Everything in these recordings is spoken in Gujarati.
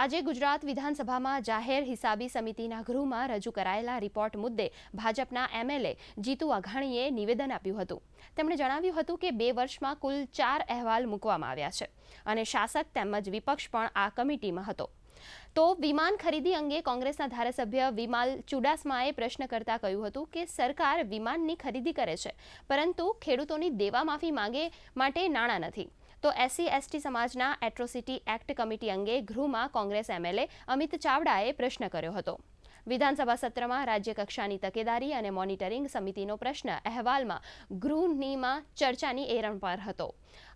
આજે ગુજરાત વિધાનસભામાં જાહેર હિસાબી સમિતિના ગૃહમાં રજૂ કરાયેલા રિપોર્ટ મુદ્દે ભાજપના એમએલએ જીતુ વાઘાણીએ નિવેદન આપ્યું હતું. તેમણે જણાવ્યું હતું કે 2 વર્ષમાં કુલ 4 અહેવાલ મૂકવામાં આવ્યા છે અને શાસક તેમજ વિપક્ષ પણ આ કમિટીમાં હતો. તો વિમાન ખરીદી અંગે કોંગ્રેસના ધારાસભ્ય વિમાલ ચુડાસમાએ પ્રશ્ન કરતા કહ્યું હતું કે સરકાર વિમાનની ખરીદી કરે છે, પરંતુ ખેડૂતોની દેવા માફી માંગે માટે નાણાં નથી. તો SC/ST સમાજના એટ્રોસિટી એક્ટ કમિટી અંગે ગૃહમાં કોંગ્રેસ એમએલએ અમિત ચાવડાએ પ્રશ્ન કર્યો હતો. વિધાનસભા સત્રમાં રાજ્ય કક્ષાની તકેદારી અને મોનિટરિંગ સમિતિનો પ્રશ્ન અહેવાલમાં ગૃહનીમાં ચર્ચાની એરણ પર હતો.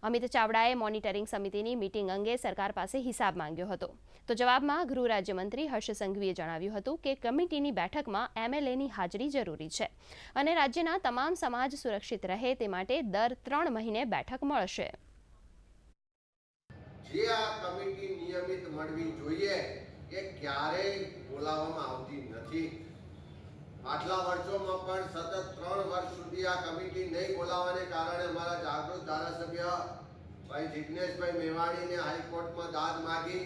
અમિત ચાવડાએ મોનિટરિંગ સમિતિની મીટિંગ અંગે સરકાર પાસે હિસાબ માંગ્યો હતો. તો જવાબમાં ગૃહ રાજ્યમંત્રી હર્ષ સંઘવીએ જણાવ્યું હતું કે કમિટીની બેઠકમાં એમએલએની હાજરી જરૂરી છે અને રાજ્યના તમામ સમાજ સુરક્ષિત રહે તે માટે દર 3 મહિને બેઠક મળશે. જે આ કમિટી નિયમિત મળવી જોઈએ એ ક્યારેય બોલાવવામાં આવતી નથી. આટલા વર્ષોમાં પણ સતત 3 વર્ષ સુધી આ કમિટી નહીં બોલાવવાને કારણે અમારા જાગૃત ધારાસભ્ય ભાઈ જિગ્નેશભાઈ મેવાણીને હાઈકોર્ટમાં દાદ માગી.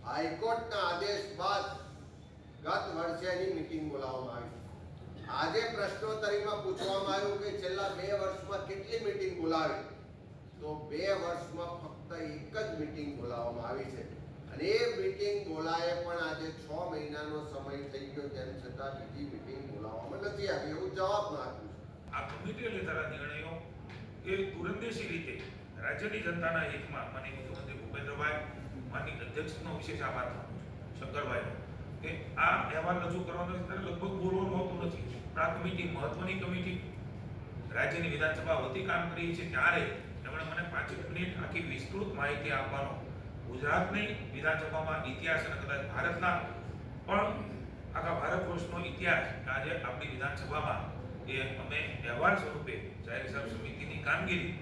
હાઈકોર્ટના આદેશ બાદ ગત વર્ષે એની મીટિંગ બોલાવવામાં આવી. આજે પ્રશ્નોત્તરીમાં પૂછવામાં આવ્યું કે છેલ્લા 2 વર્ષમાં કેટલી મીટિંગ બોલાવી, તો 2 વર્ષમાં ફક્ત એક જ મીટિંગ બોલાવવામાં આવી છે અને એ મીટિંગ બોલાય પણ આજે 6 મહિનાનો સમય થઈ ગયો, તેમ છતાં બીજી મીટિંગ બોલાવવામાં નથી આવી એવું જવાબમાં આપ્યું છે. આ કમિટીએ લીધેલા નિર્ણયો એ દૂરંદેશી રીતે રાજ્યની જનતાના હિતમાં માનનીય મુખ્યમંત્રી ભૂપેન્દ્રભાઈ, માનનીય અધ્યક્ષનો વિશેષ આભાર માનું છું શંકરભાઈનો, કે આ અહેવાલ રજૂ કરવાનો ત્યારે લગભગ બોલવાનું હોતું નથી. પણ આ કમિટી મહત્વની કમિટી રાજ્યની વિધાનસભા વતી કામ કરી છે ત્યારે તેમણે મને 5 મિનિટ આખી વિસ્તૃત માહિતી આપવાનો ગુજરાતની વિધાનસભામાં ઇતિહાસ અને કદાચ ભારતના પણ આખા ભારત વર્ષનો ઇતિહાસ આજે આપણી વિધાનસભામાં એ અમે અહેવાલ સ્વરૂપે જાહેર હિસાબ સમિતિની કામગીરી